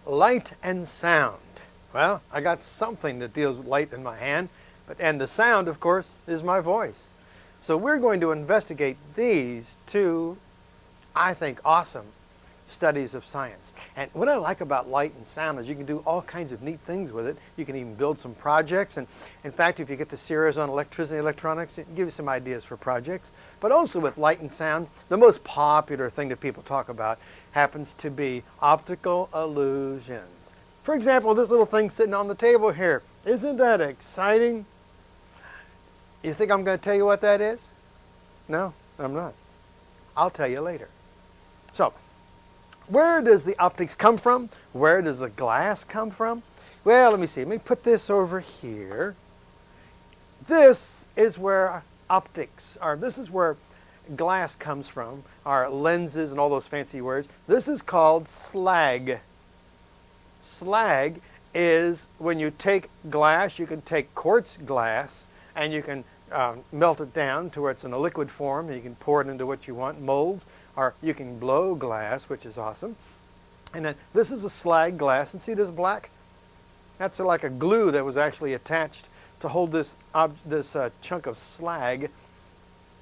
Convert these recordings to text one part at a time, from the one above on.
Light and sound. Well, I got something that deals with light in my hand, and the sound, of course, is my voice. So we're going to investigate these two, I think, awesome studies of science. And what I like about light and sound is you can do all kinds of neat things with it. You can even build some projects. And in fact, if you get the series on electricity and electronics, it can give you some ideas for projects. But also with light and sound, the most popular thing that people talk about happens to be optical illusions. For example, this little thing sitting on the table here. Isn't that exciting? You think I'm going to tell you what that is? No, I'm not. I'll tell you later. So, where does the optics come from? Where does the glass come from? Well, let me see. Let me put this over here. This is where optics are. This is where glass comes from, our lenses and all those fancy words. This is called slag. Slag is when you take glass, you can take quartz glass, and you can melt it down to where it's in a liquid form, and you can pour it into what you want, molds, or you can blow glass, which is awesome. And then this is a slag glass, and see this black? That's like a glue that was actually attached to hold this chunk of slag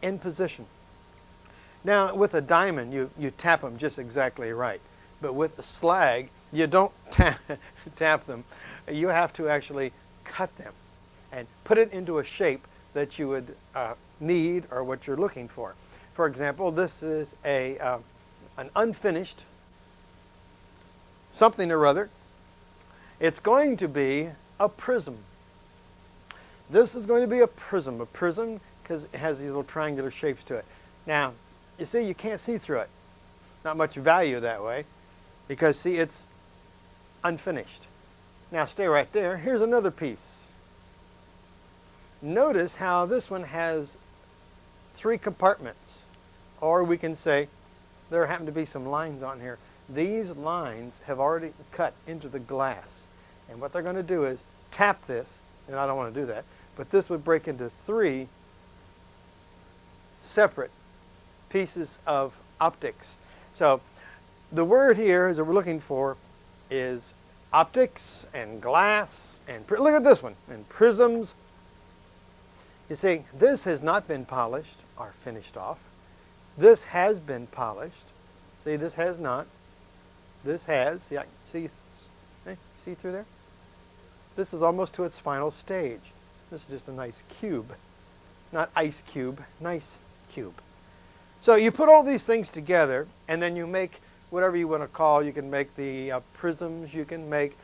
in position. Now, with a diamond, you tap them just exactly right. But with the slag, you don't tap them. You have to actually cut them and put it into a shape that you would need or what you're looking for. For example, this is an unfinished something or other. It's going to be a prism. This is going to be a prism because it has these little triangular shapes to it. Now, you see, you can't see through it. Not much value that way because, see, it's unfinished. Now, stay right there. Here's another piece. Notice how this one has 3 compartments. Or we can say there happen to be some lines on here. These lines have already cut into the glass. And what they're going to do is tap this, and I don't want to do that, but this would break into 3 separate pieces of optics. So the word here that we're looking for is optics and glass, and look at this one, and prisms. You see, this has not been polished or finished off. This has been polished. See, this has not. This has. See, see through there? This is almost to its final stage. This is just a nice cube. Not ice cube, nice cube. So you put all these things together, and then you make whatever you want to call. You can make the prisms, you can make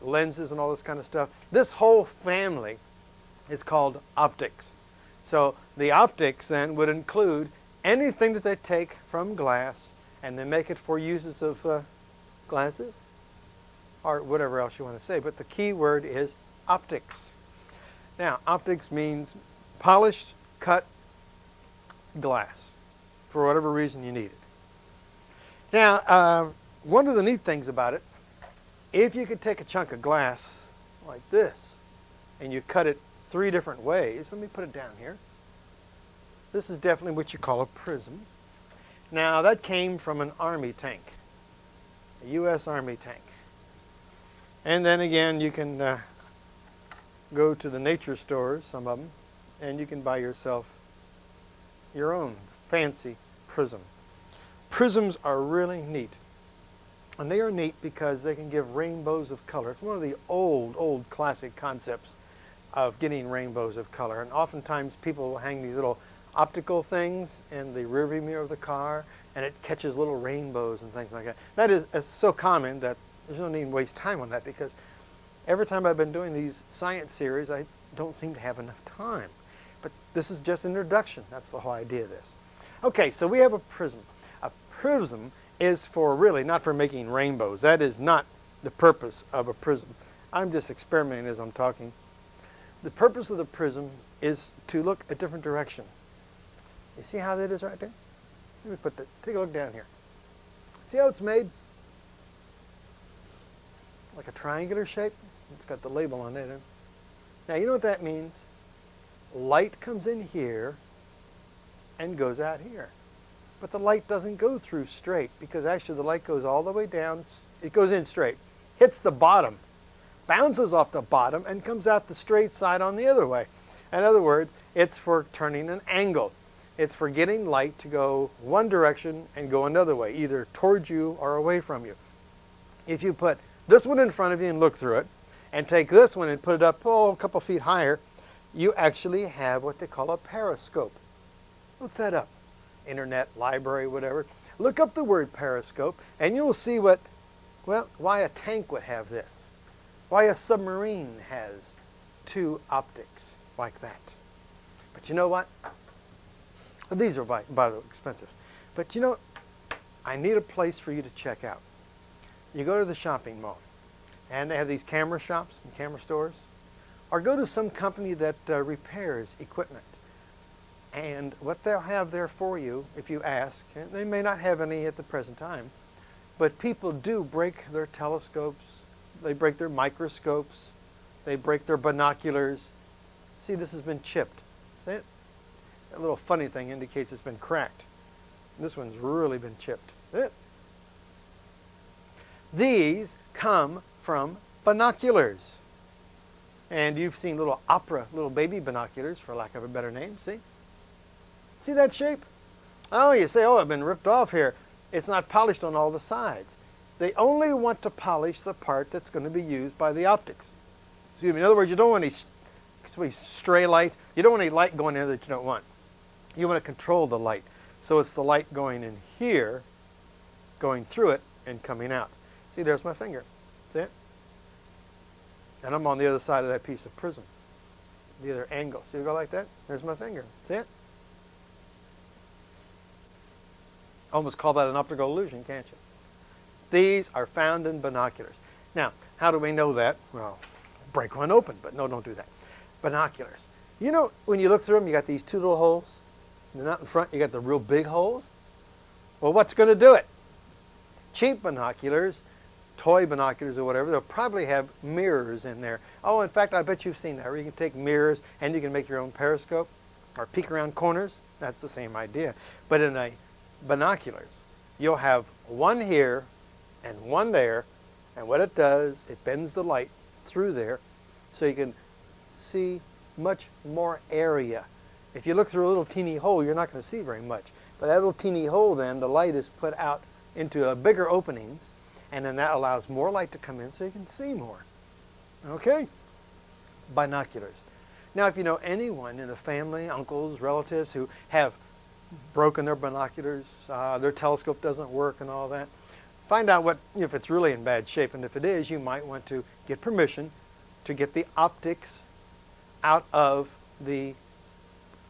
lenses and all this kind of stuff. This whole family is called optics. So the optics then would include anything that they take from glass and they make it for uses of glasses or whatever else you want to say. But the key word is optics. Now, optics means polished, cut glass for whatever reason you need it. Now, one of the neat things about it, if you could take a chunk of glass like this and you cut it 3 different ways, let me put it down here. This is definitely what you call a prism. Now, that came from an Army tank, a U.S. Army tank. And then again, you can go to the nature stores, some of them, and you can buy yourself your own fancy prism. Prisms are really neat. And they are neat because they can give rainbows of color. It's one of the old classic concepts of getting rainbows of color. And oftentimes people will hang these little optical things in the rearview mirror of the car, and it catches little rainbows and things like that. That is so common that there's no need to waste time on that, because every time I've been doing these science series, I don't seem to have enough time. But this is just an introduction. That's the whole idea of this. Okay, so we have a prism. A prism is for really not for making rainbows. That is not the purpose of a prism. I'm just experimenting as I'm talking. The purpose of the prism is to look a different direction. You see how that is right there? Let me put that. Take a look down here. See how it's made? Like a triangular shape. It's got the label on it. Now, you know what that means? Light comes in here and goes out here. But the light doesn't go through straight, because actually the light goes all the way down. It goes in straight. hits the bottom, bounces off the bottom, and comes out the straight side on the other way. In other words, it's for turning an angle. It's for getting light to go one direction and go another way, either towards you or away from you. If you put this one in front of you and look through it, and take this one and put it up a couple feet higher, you actually have what they call a periscope. Look that up. Internet, library, whatever. Look up the word periscope, and you'll see why a tank would have this. Why a submarine has two optics like that. But you know what? These are, by the way, expensive. But you know, I need a place for you to check out. You go to the shopping mall, and they have these camera shops and camera stores. Or go to some company that repairs equipment. And what they'll have there for you, if you ask, and they may not have any at the present time, but people do break their telescopes, they break their microscopes, they break their binoculars. See, this has been chipped. See it? That little funny thing indicates it's been cracked. This one's really been chipped. See it? These come from binoculars. And you've seen little baby binoculars, for lack of a better name, see? See that shape? Oh, you say, oh, I've been ripped off here. It's not polished on all the sides. They only want to polish the part that's going to be used by the optics. Excuse me. In other words, you don't want any stray light. You don't want any light going in that you don't want. You want to control the light. So it's the light going in here, going through it, and coming out. See, there's my finger. See it? And I'm on the other side of that piece of prism. The other angle. See, we go like that? There's my finger. See it? Almost call that an optical illusion, can't you? These are found in binoculars. Now, how do we know that? Well, break one open, but no, don't do that. Binoculars. You know, when you look through them, you got these two little holes. And then out in front, you got the real big holes. Well, what's going to do it? Cheap binoculars, toy binoculars or whatever, they'll probably have mirrors in there. Oh, in fact, I bet you've seen that, where you can take mirrors and you can make your own periscope or peek around corners. That's the same idea. But in a binoculars, you'll have one here and one there, and what it does, it bends the light through there so you can see much more area. If you look through a little teeny hole, you're not going to see very much. But that little teeny hole, then, the light is put out into bigger openings, and then that allows more light to come in so you can see more. Okay? Binoculars. Now, if you know anyone in the family, uncles, relatives, who have broken their binoculars, their telescope doesn't work and all that, find out if it's really in bad shape, and if it is, you might want to get permission to get the optics out of the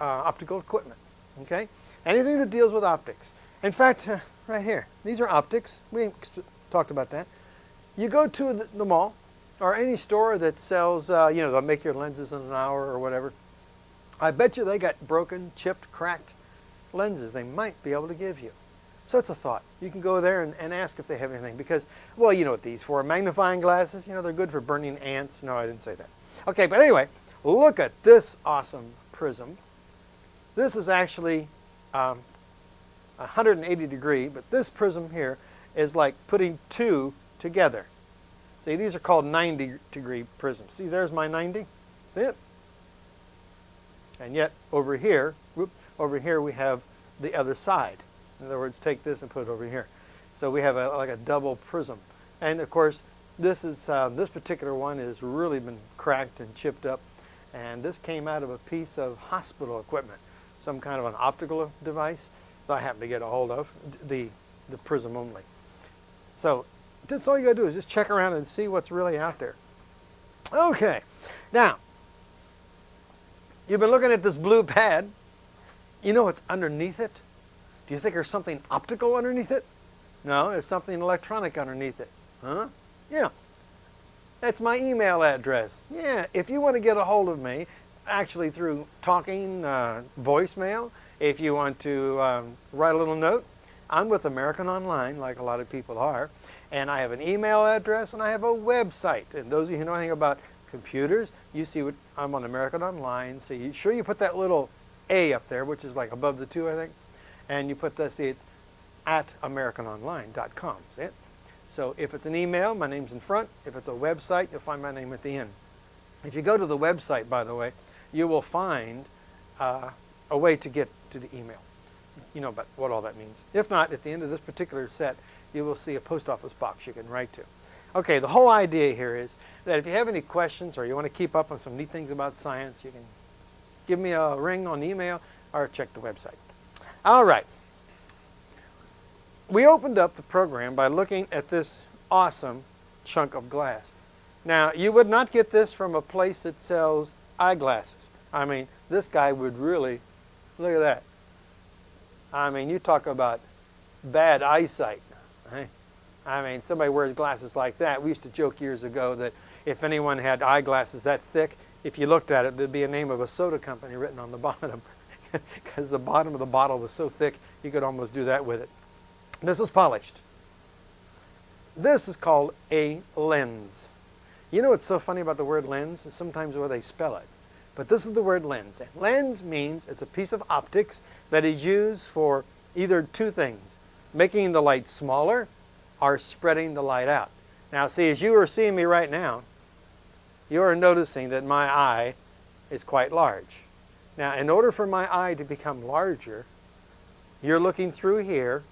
optical equipment. Okay? Anything that deals with optics. In fact, right here, these are optics. We talked about that. You go to the mall or any store that sells, they'll make your lenses in an hour or whatever. I bet you they got broken, chipped, cracked lenses they might be able to give you. So it's a thought. You can go there and ask if they have anything because, well, you know what these for. Magnifying glasses, they're good for burning ants. No, I didn't say that. Okay, but anyway, look at this awesome prism. This is actually 180 degree, but this prism here is like putting two together. See, these are called 90 degree prisms. See, there's my 90. See it? And yet over here we have the other side. In other words, take this and put it over here. So we have like a double prism. And of course, this particular one has really been cracked and chipped up. And this came out of a piece of hospital equipment, some kind of an optical device that I happened to get a hold of, the prism only. So that's all you got to do is just check around and see what's really out there. Okay, now, you've been looking at this blue pad. You know what's underneath it? Do you think there's something optical underneath it? No, there's something electronic underneath it. Huh? Yeah. That's my email address. Yeah, if you want to get a hold of me, actually through talking, voicemail, if you want to write a little note, I'm with American Online, like a lot of people are, and I have an email address and I have a website. And those of you who know anything about computers, you see what I'm on American Online, so you put that little A up there, which is like above the 2, I think, and you put this, see, it's at AmericanOnline.com, see it? So if it's an email, my name's in front. If it's a website, you'll find my name at the end. If you go to the website, by the way, you will find a way to get to the email. You know about what all that means. If not, at the end of this particular set, you will see a post office box you can write to. Okay, the whole idea here is that if you have any questions or you want to keep up on some neat things about science, you can give me a ring on the email or check the website. All right. We opened up the program by looking at this awesome chunk of glass. Now, you would not get this from a place that sells eyeglasses. I mean, this guy would really, look at that. I mean, you talk about bad eyesight. Right? I mean, somebody wears glasses like that. We used to joke years ago that if anyone had eyeglasses that thick, if you looked at it, there'd be a name of a soda company written on the bottom because the bottom of the bottle was so thick you could almost do that with it. This is polished. This is called a lens. You know what's so funny about the word lens is sometimes the way they spell it. But this is the word lens. And lens means it's a piece of optics that is used for either two things, making the light smaller or spreading the light out. Now see, as you are seeing me right now, you are noticing that my eye is quite large. Now, in order for my eye to become larger, you're looking through here,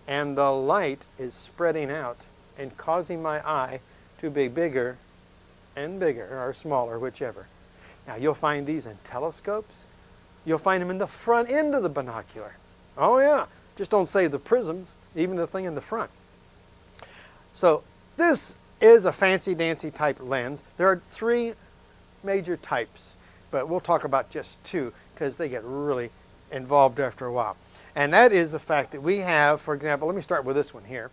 and the light is spreading out and causing my eye to be bigger and bigger, or smaller, whichever. Now, you'll find these in telescopes. You'll find them in the front end of the binocular. Oh, yeah. Just don't say the prisms, even the thing in the front. So, this is a fancy-dancy type lens. There are three major types, but we'll talk about just two because they get really involved after a while. And that is the fact that we have, for example, let me start with this one here.